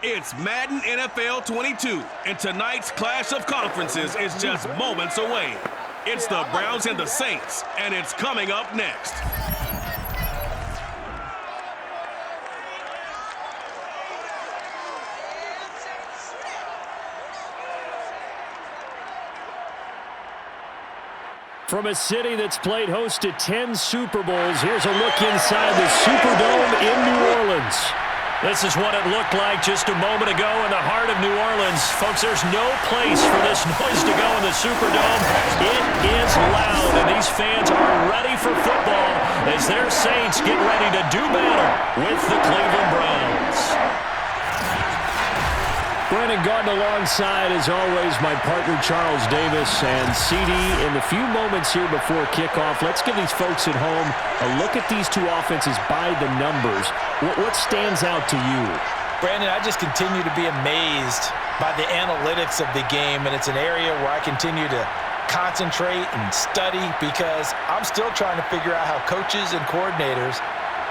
It's Madden NFL 22, and tonight's clash of conferences is just moments away. It's the Browns and the Saints, and it's coming up next. From a city that's played host to 10 Super Bowls, here's a look inside the Superdome in New Orleans. This is what it looked like just a moment ago in the heart of New Orleans. Folks, there's no place for this noise to go in the Superdome. It is loud, and these fans are ready for football as their Saints get ready to do battle with the Cleveland Browns. Brandon Gaudin alongside, as always, my partner Charles Davis. And CD, in the few moments here before kickoff, let's give these folks at home a look at these two offenses by the numbers. What stands out to you? Brandon, I just continue to be amazed by the analytics of the game, and it's an area where I continue to concentrate and study because I'm still trying to figure out how coaches and coordinators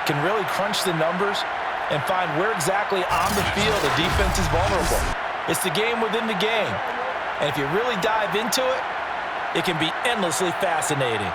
can really crunch the numbers and find where exactly on the field the defense is vulnerable. It's the game within the game. And if you really dive into it, it can be endlessly fascinating.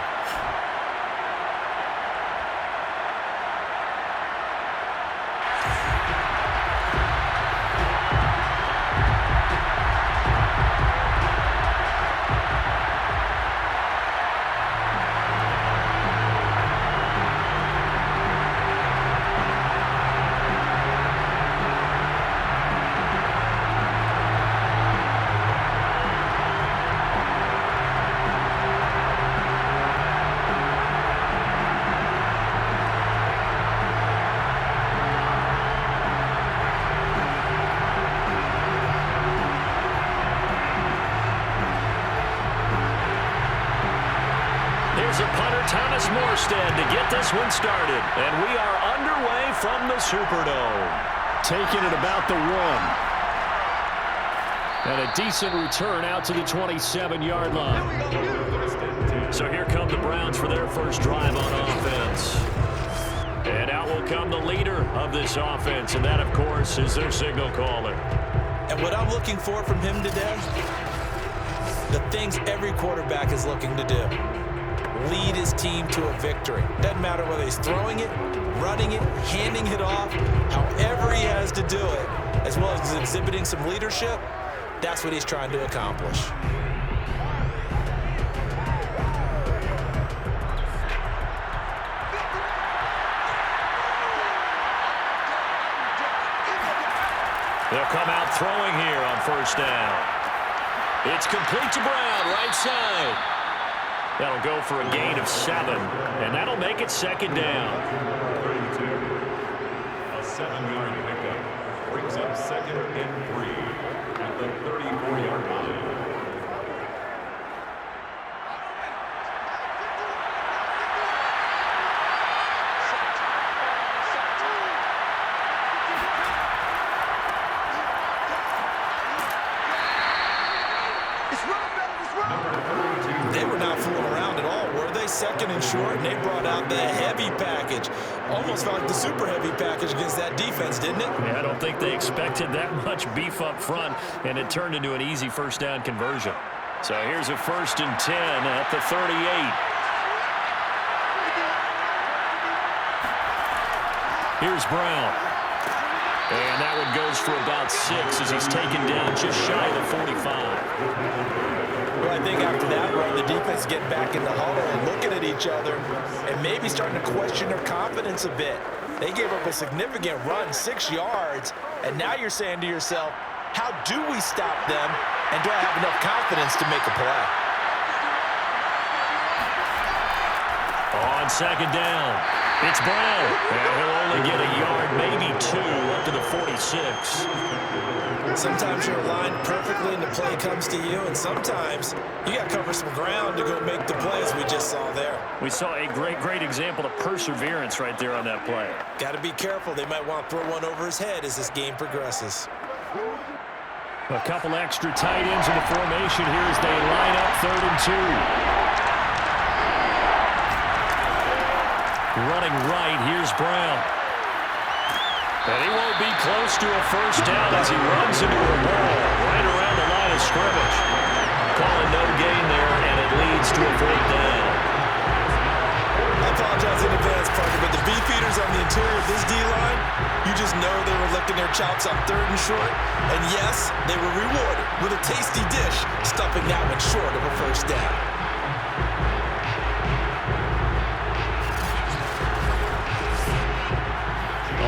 To get this one started, and we are underway from the Superdome. Taking it about the 1. And a decent return out to the 27-yard line. So here come the Browns for their first drive on offense. And out will come the leader of this offense, and that, of course, is their signal caller. And what I'm looking for from him today, the things every quarterback is looking to do. Lead his team to a victory. Doesn't matter whether he's throwing it, running it, handing it off, however he has to do it, as well as exhibiting some leadership, that's what he's trying to accomplish. They'll come out throwing here on first down. It's complete to Brown, right side. That'll go for a gain of 7, and that'll make it second down. 32. A 7-yard pickup brings up 2nd and 3 at the 34-yard line. They were not fooling around at all, were they? 2nd and short, and they brought out the heavy package. Almost felt like the super heavy package against that defense, didn't it? Yeah, I don't think they expected that much beef up front, and it turned into an easy first down conversion. So here's a 1st and 10 at the 38. Here's Brown. And that one goes for about 6 as he's taken down just shy of the 45. Well, I think after that run, the defense getting back in the huddle and looking at each other and maybe starting to question their confidence a bit. They gave up a significant run, 6 yards, and now you're saying to yourself, how do we stop them, and do I have enough confidence to make a play? On second down, it's Brown. And he'll only get a yard, maybe 2, up to the 46. Sometimes you're aligned perfectly and the play comes to you, and sometimes you got to cover some ground to go make the play, as we just saw there. We saw a great example of perseverance right there on that play. Got to be careful. They might want to throw one over his head as this game progresses. A couple extra tight ends in the formation here as they line up 3rd and 2. Running right, here's Brown. And he won't be close to a first down as he runs into a wall right around the line of scrimmage. Calling no gain there, and it leads to a 4th down. I apologize in advance, Parker, but the beefeaters on the interior of this D-line, you just know they were licking their chops on 3rd and short. And yes, they were rewarded with a tasty dish, stuffing that one short of a first down.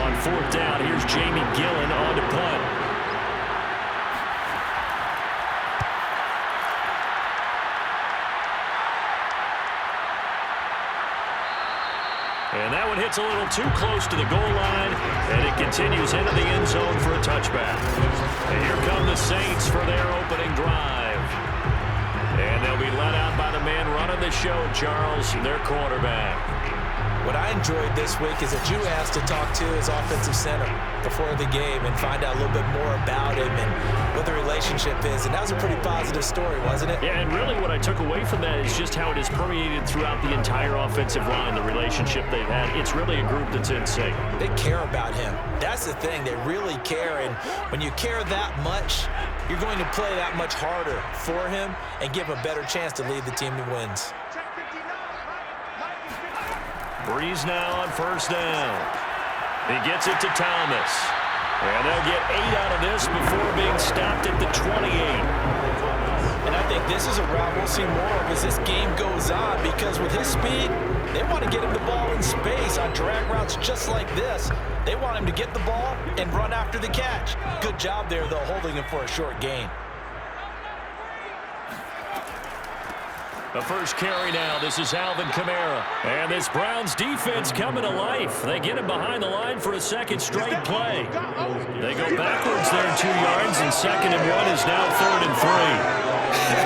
On 4th down, here's Jamie Gillen on to punt. And that one hits a little too close to the goal line, and it continues into the end zone for a touchback. And here come the Saints for their opening drive. And they'll be let out by the man running the show, Charles, their quarterback. What I enjoyed this week is that you asked to talk to his offensive center before the game and find out a little bit more about him and what the relationship is. And that was a pretty positive story, wasn't it? Yeah, and really what I took away from that is just how it is permeated throughout the entire offensive line, the relationship they've had. It's really a group that's in sync. They care about him. That's the thing. They really care. And when you care that much, you're going to play that much harder for him and give him a better chance to lead the team to wins. Brees now on 1st down. He gets it to Thomas. And they'll get 8 out of this before being stopped at the 28. And I think this is a route we'll see more of as this game goes on, because with his speed, they want to get him the ball in space on drag routes just like this. They want him to get the ball and run after the catch. Good job there, though, holding him for a short gain. The first carry now. This is Alvin Kamara. And this Browns defense coming to life. They get him behind the line for a second straight play. They go backwards there 2 yards, and 2nd and 1 is now 3rd and 3.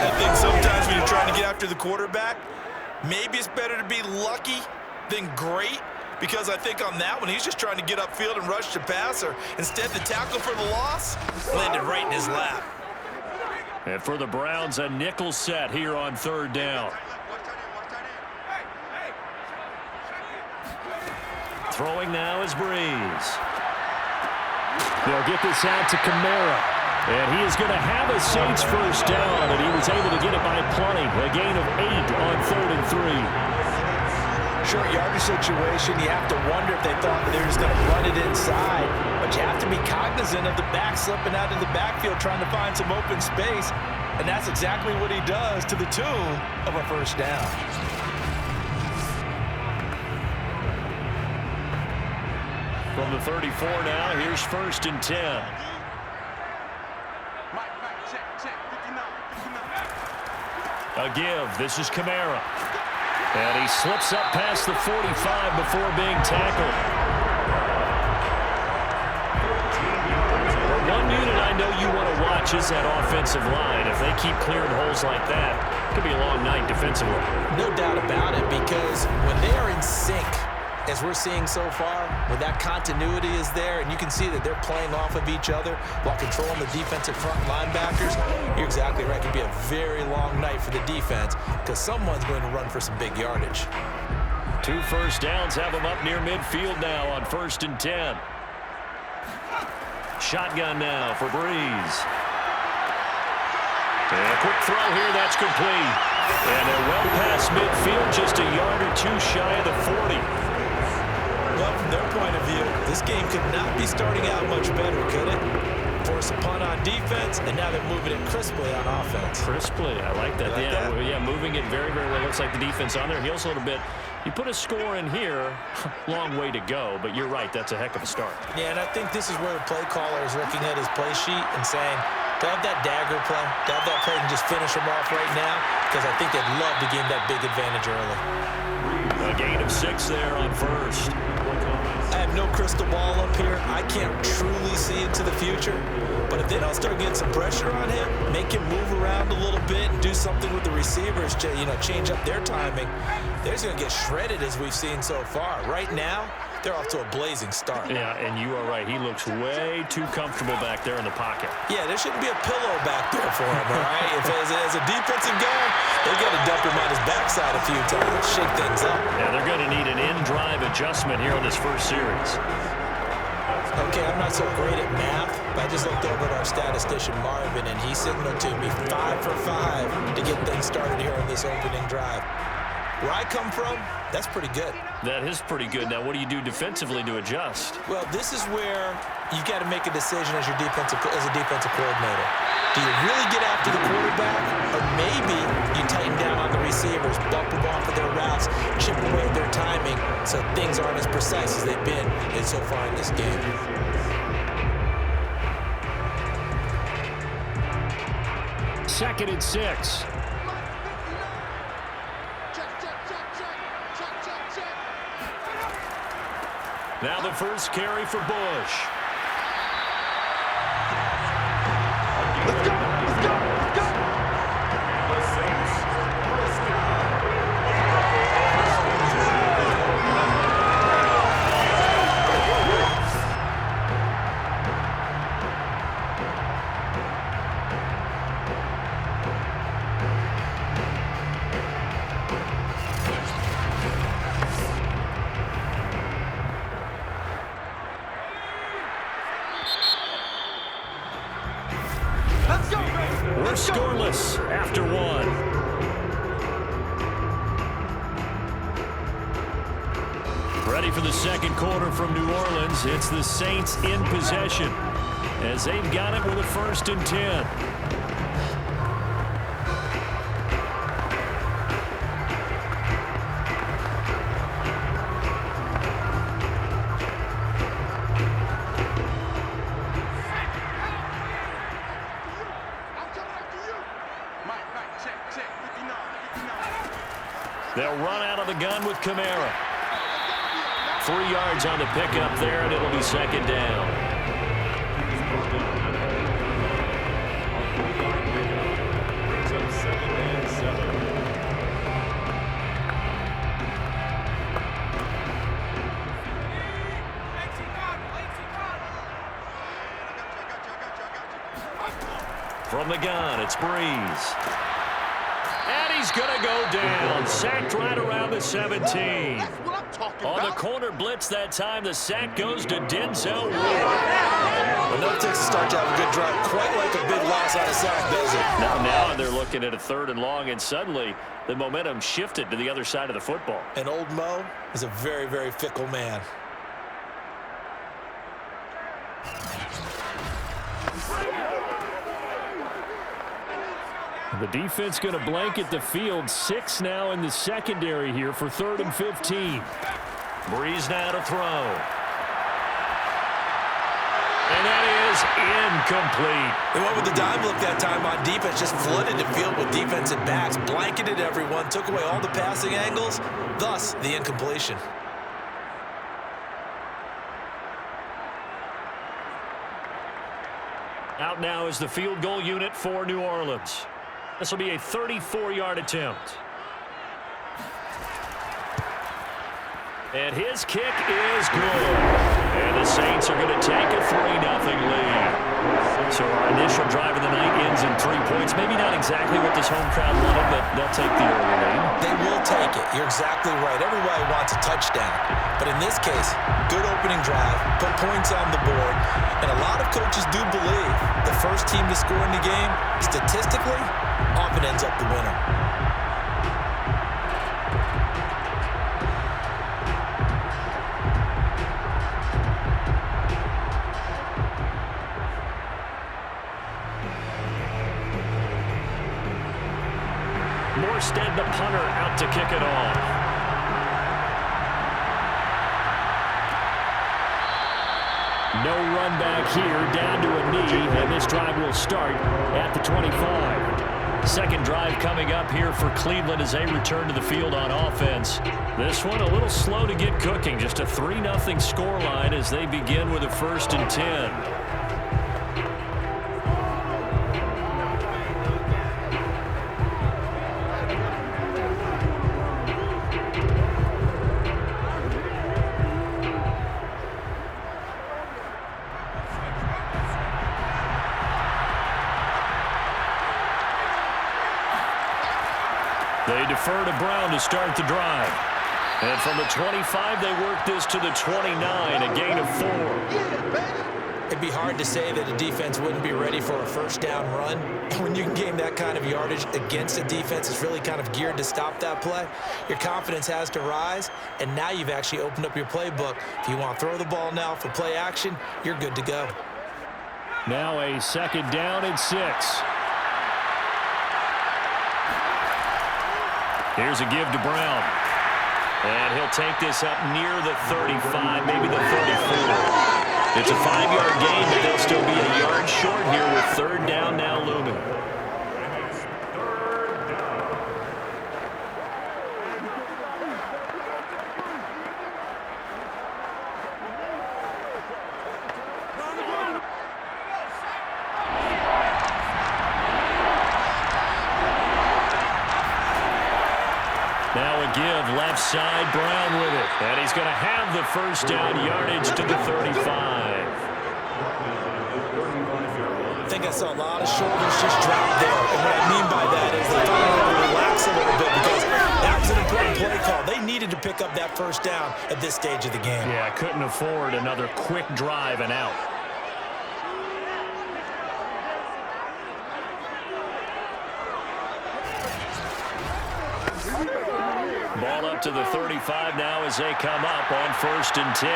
I think sometimes when you're trying to get after the quarterback, maybe it's better to be lucky than great, because I think on that one, he's just trying to get upfield and rush the passer. Instead, the tackle for the loss landed right in his lap. And for the Browns, a nickel set here on 3rd down. Throwing now is Brees. They'll get this out to Kamara. And he is going to have a Saints first down, and he was able to get it by plenty. A gain of 8 on 3rd and 3. Short yardage situation, you have to wonder if they thought that they were just going to run it inside. But you have to be cognizant of the back slipping out of the backfield trying to find some open space. And that's exactly what he does, to the tune of a first down. From the 34 now, here's 1st and 10. A give. This is Kamara. And he slips up past the 45 before being tackled. One unit I know you want to watch is that offensive line. If they keep clearing holes like that, it could be a long night defensively. No doubt about it, because when they are in sync, as we're seeing so far, when that continuity is there, and you can see that they're playing off of each other while controlling the defensive front linebackers, you're exactly right. It could be a very long night for the defense, because someone's going to run for some big yardage. 2 first downs have them up near midfield now on 1st and 10. Shotgun now for Brees. And a quick throw here, that's complete. And they're well past midfield, just a yard or 2 shy of the 40. Well, from their point of view, this game could not be starting out much better, could it? Force a punt on defense, and now they're moving it crisply on offense. Crisply, I like that. You like that? Yeah, moving it very, very well. Looks like the defense on their heels a little bit. You put a score in here, long way to go, but you're right, that's a heck of a start. Yeah, and I think this is where the play caller is looking at his play sheet and saying, to have that dagger play, to have that play and just finish them off right now, because I think they'd love to gain that big advantage early. A gain of 6 there on 1st. I have no crystal ball up here. I can't truly see into the future. But if they don't start getting some pressure on him, make him move around a little bit and do something with the receivers, change up their timing, they're just going to get shredded as we've seen so far. Right now, they're off to a blazing start. Yeah, and you are right. He looks way too comfortable back there in the pocket. Yeah, there shouldn't be a pillow back there for him, all right? If as a defensive guy, they got to dump him on his backside a few times, shake things up. Yeah, they're going to need an in-drive adjustment here in this first series. Okay, not so great at math, but I just looked over at our statistician, Marvin, and he signaled to me 5 for 5 to get things started here on this opening drive. Where I come from, that's pretty good. That is pretty good. Now, what do you do defensively to adjust? Well, this is where you've got to make a decision as a defensive coordinator. Do you really get after the quarterback, or maybe you tighten down on the receivers, bump them off of their routes, chip away at their timing, so things aren't as precise as they've been so far in this game. Second and 6. Now the first carry for Bush. Let's go! Let's go! Let's go! The Saints first down. We're scoreless after one. Ready for the second quarter from New Orleans. It's the Saints in possession as they've got it with a 1st and 10. They'll run out of the gun with Kamara. 3 yards on the pickup there, and it'll be second down. Brings up 2nd and 7. From the gun, it's Brees. And he's going to go down. Sacked right around the 17. On the corner blitz that time, the sack goes to Denzel Ward. Well, no Texas start to have a good drive, quite like a big loss on a sack, does it? Now they're looking at a 3rd and long, and suddenly the momentum shifted to the other side of the football. And old Mo is a very, very fickle man. The defense going to blanket the field. 6 now in the secondary here for 3rd and 15. Brees now to throw. And that is incomplete. They went with the dime look that time on defense, just flooded the field with defensive backs, blanketed everyone, took away all the passing angles, thus the incompletion. Out now is the field goal unit for New Orleans. This will be a 34-yard attempt. And his kick is good. And the Saints are going to take a 3-0 lead. So our initial drive of the night ends in 3 points. Maybe not exactly what this home crowd wanted, but they'll take the early lead. They will take it. You're exactly right. Everybody wants a touchdown. But in this case, good opening drive, put points on the board. And a lot of coaches do believe the first team to score in the game, statistically, often ends up the winner. Morstead, the punter, out to kick it off. No run back here, down to a knee, and this drive will start at the 25. Second drive coming up here for Cleveland as they return to the field on offense. This one a little slow to get cooking, just a 3-0 scoreline as they begin with a 1st and 10. They defer to Brown to start the drive. And from the 25, they work this to the 29, a gain of 4. It'd be hard to say that a defense wouldn't be ready for a first down run. And when you can gain that kind of yardage against a defense that's really kind of geared to stop that play, your confidence has to rise, and now you've actually opened up your playbook. If you want to throw the ball now for play action, you're good to go. Now a second down and 6. Here's a give to Brown. And he'll take this up near the 35, maybe the 34. It's a 5-yard gain, but they'll still be a yard short here with third down now looming. Now a give left side, Brown with it. And he's going to have the first down yardage to the 35. I think I saw a lot of shoulders just drop there. And what I mean by that is they thought they were going to relax a little bit because that was an important play call. They needed to pick up that first down at this stage of the game. Yeah, couldn't afford another quick drive and out. Ball up to the 35 now as they come up on 1st and 10.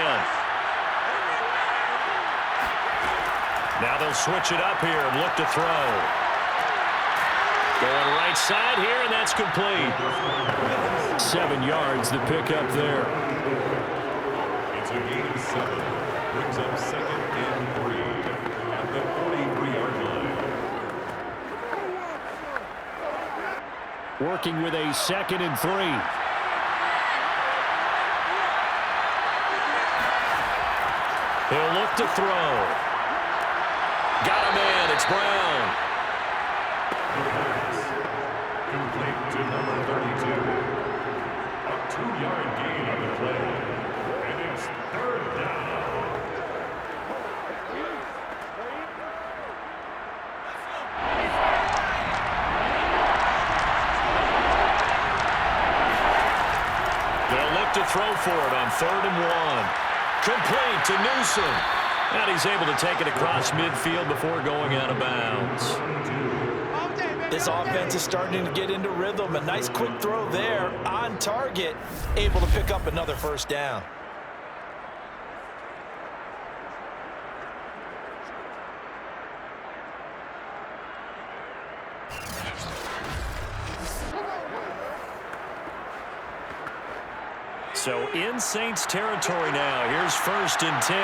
Now they'll switch it up here and look to throw. Going right side here, and that's complete. 7 yards, the pickup there. It's a gain of 7. Brings up 2nd and 3 at the 43-yard line. Working with a 2nd and 3. He'll look to throw. Got him in. It's Brown. Complete to number 32. A 2-yard gain on the play. And it's third down. They'll look to throw for it on 3rd and 1. Complete to Newsom. And he's able to take it across midfield before going out of bounds. This offense is starting to get into rhythm. A nice quick throw there on target, able to pick up another first down. So in Saints territory now. Here's 1st and 10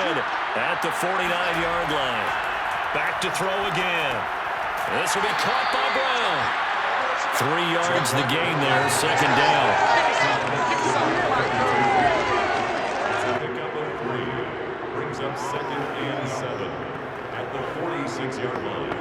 at the 49-yard line. Back to throw again. This will be caught by Brown. 3 yards the gain there, 2nd down. It's a pickup of 3. Brings up 2nd and 7 at the 46-yard line.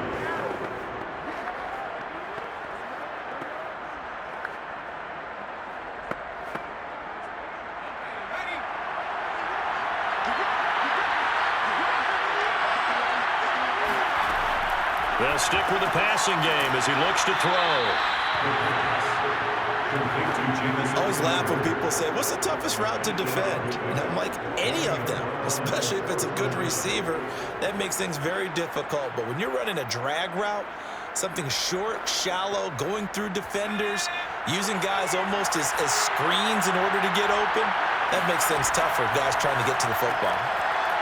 They'll stick with the passing game as he looks to throw. I always laugh when people say, what's the toughest route to defend? And I'm like, any of them, especially if it's a good receiver, that makes things very difficult. But when you're running a drag route, something short, shallow, going through defenders, using guys almost as screens in order to get open, that makes things tough for guys trying to get to the football.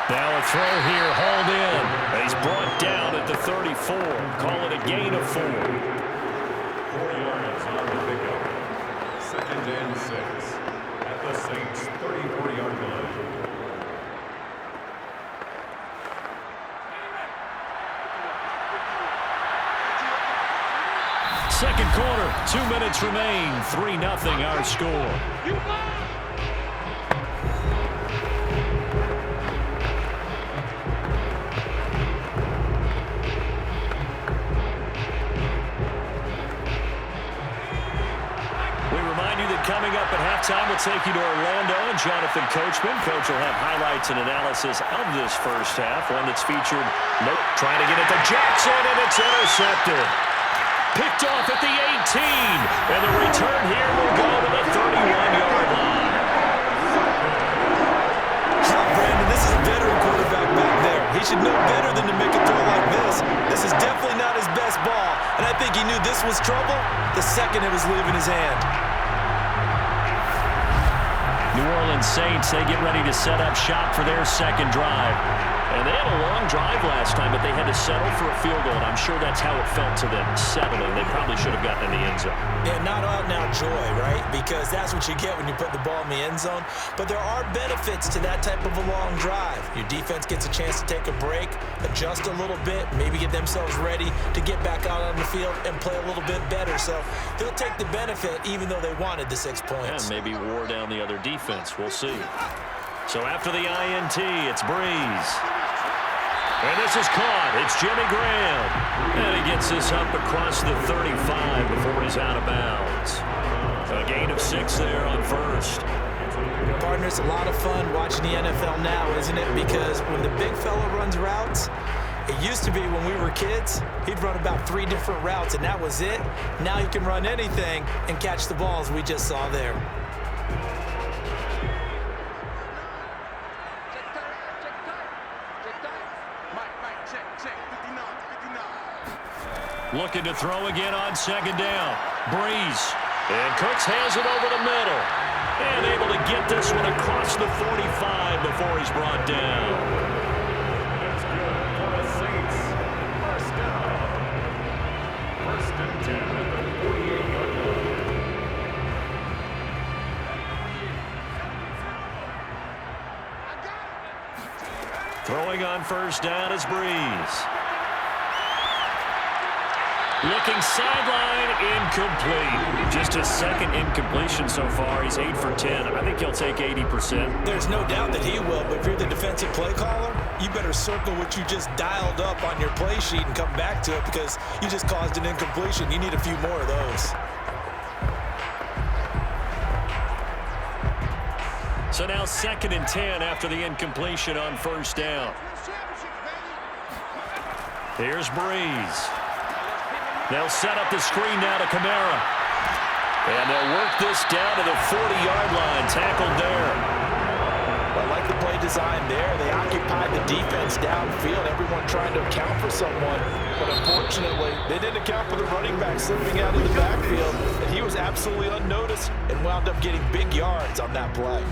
Now a throw here, hauled in. He's brought down at the 34. Call it a gain of 4. 4 yards on the pickup. 2nd and 6 at the Saints' 34-yard line. Second quarter, 2 minutes remain. 3-0 our score. Coming up at halftime, we'll take you to Orlando and Jonathan Coachman. Coach will have highlights and analysis of this first half, one that's featured trying to get it to Jackson, and it's intercepted. Picked off at the 18, and the return here will go to the 31-yard line. Brandon, this is a veteran quarterback back there. He should know better than to make a throw like this. This is definitely not his best ball, and I think he knew this was trouble the second it was leaving his hand. New Orleans Saints, they get ready to set up shop for their second drive. And they had a long drive last time, but they had to settle for a field goal, and I'm sure that's how it felt to them, settling. They probably should have gotten in the end zone. Yeah, not out-and-out joy, right? Because that's what you get when you put the ball in the end zone. But there are benefits to that type of a long drive. Your defense gets a chance to take a break, adjust a little bit, maybe get themselves ready to get back out on the field and play a little bit better. So they'll take the benefit even though they wanted the 6 points. And maybe wore down the other defense. We'll see. So after the INT, it's Brees. And this is caught. It's Jimmy Graham. And he gets this up across the 35 before he's out of bounds. A gain of 6 there on first. Partners, a lot of fun watching the NFL now, isn't it? Because when the big fella runs routes, it used to be when we were kids, he'd run about 3 different routes, and that was it. Now he can run anything and catch the balls we just saw there. Looking to throw again on second down. Brees. And Cooks has it over the middle. And able to get this one across the 45 before he's brought down. That's good for the Saints. First down. First and 10 at the 48-yard line. Throwing on first down is Brees. Looking sideline, incomplete. Just his second incompletion so far. He's 8 for 10. I think he'll take 80%. There's no doubt that he will, but if you're the defensive play caller, you better circle what you just dialed up on your play sheet and come back to it because you just caused an incompletion. You need a few more of those. So now 2nd and 10 after the incompletion on first down. Here's Brees. They'll set up the screen now to Kamara. And they'll work this down to the 40-yard line. Tackled there. Well, I like the play design there. They occupied the defense downfield. Everyone trying to account for someone. But unfortunately, they didn't account for the running back slipping out of the backfield. And he was absolutely unnoticed and wound up getting big yards on that play.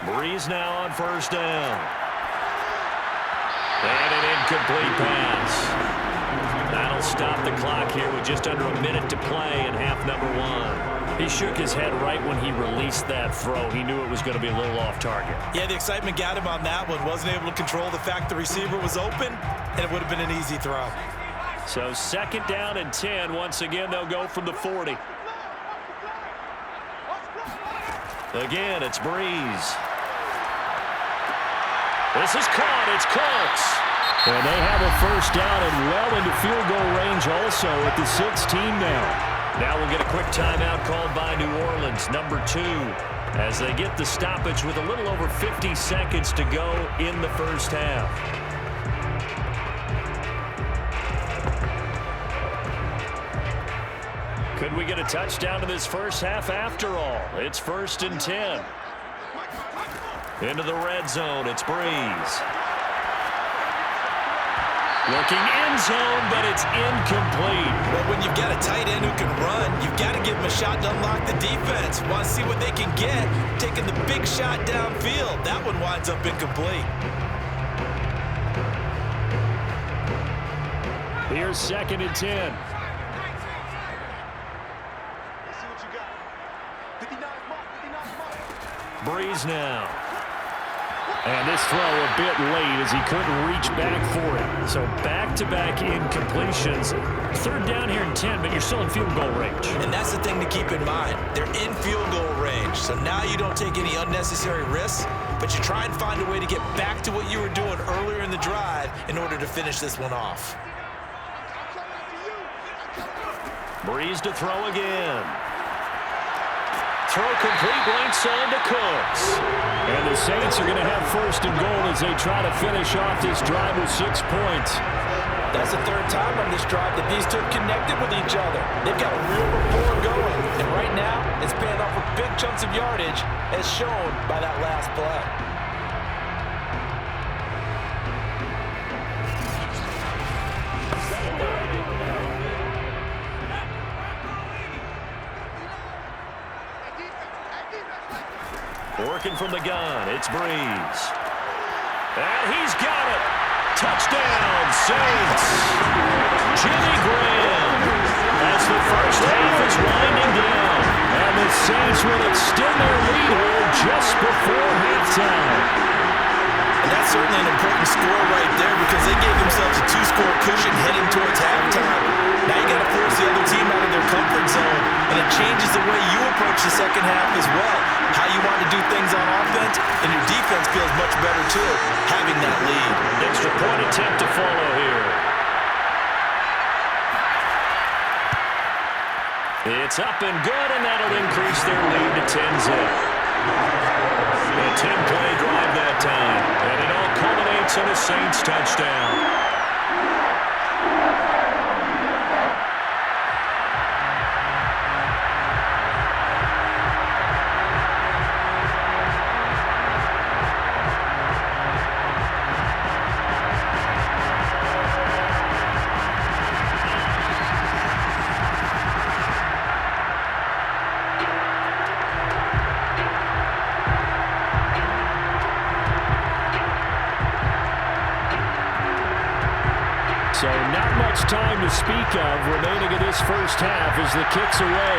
Brees now on first down. And an incomplete pass. That'll stop the clock here with just under a minute to play in half number 1. He shook his head right when he released that throw. He knew it was going to be a little off target. Yeah, the excitement got him on that one. Wasn't able to control the fact the receiver was open, and it would have been an easy throw. So 2nd down and 10. Once again, they'll go from the 40. Again, it's Brees. This is caught. It's Cooks. And they have a first down and well into field goal range also at the 16 now. Now we'll get a quick timeout called by New Orleans, number 2, as they get the stoppage with a little over 50 seconds to go in the first half. Could we get a touchdown in this first half after all? It's 1st and 10. Into the red zone, it's Brees. Looking end zone, but it's incomplete. Well, when you've got a tight end who can run, you've got to give him a shot to unlock the defense. Want to see what they can get, taking the big shot downfield. That one winds up incomplete. Here's 2nd and 10. Brees now. And this throw a bit late as he couldn't reach back for it. So back-to-back incompletions. 3rd down here and 10, but you're still in field goal range. And that's the thing to keep in mind. They're in field goal range. So now you don't take any unnecessary risks, but you try and find a way to get back to what you were doing earlier in the drive in order to finish this one off. Brees to throw again. throw complete right side to Cooks. And the Saints are going to have first and goal as they try to finish off this drive with 6 points. That's the third time on this drive that these two have connected with each other. They've got a real rapport going. And right now, it's paying off with big chunks of yardage, as shown by that last play. Working from the gun, it's Brees. And he's got it. Touchdown, Saints. Jimmy Graham. As the first half is winding down. And the Saints will extend their lead here just before halftime. And that's certainly an important score right there because they gave themselves a 2-score cushion heading towards halftime. Now you got to force the other team out of their comfort zone, and it changes the way you approach the second half as well. How you want to do things on offense, and your defense feels much better too, having that lead. Extra point attempt to follow here. It's up and good, and that'll increase their lead to 10-zip. A 10-play drive that time, and it all culminates in a Saints touchdown. So not much time to speak of remaining in this first half as the kick's away.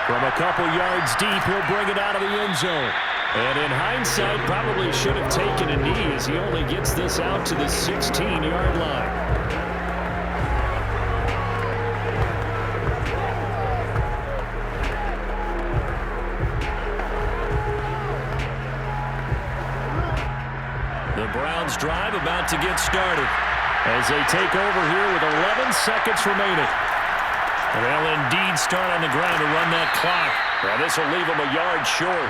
From a couple yards deep, he'll bring it out of the end zone. And in hindsight, probably should have taken a knee as he only gets this out to the 16-yard line. The Browns drive about to get started as they take over here with 11 seconds remaining. They'll indeed start on the ground to run that clock. Well, this will leave them a yard short.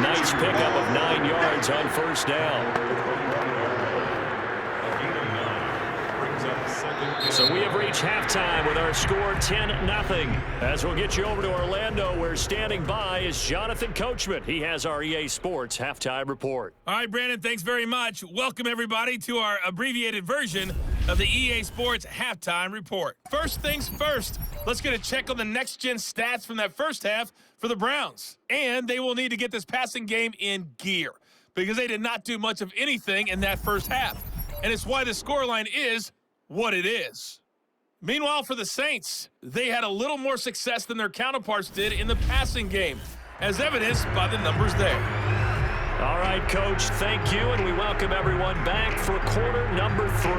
Nice pickup of 9 yards on first down. So we have reached halftime with our score 10-0. As we'll get you over to Orlando, where standing by is Jonathan Coachman. He has our EA Sports halftime report. All right, Brandon, thanks very much. Welcome, everybody, to our abbreviated version of the EA Sports halftime report. First things first, let's get a check on the next-gen stats from that first half for the Browns. And they will need to get this passing game in gear because they did not do much of anything in that first half. And it's why the scoreline is what it is. Meanwhile, for the Saints, they had a little more success than their counterparts did in the passing game, as evidenced by the numbers there. All right, Coach, thank you, and we welcome everyone back for quarter number 3.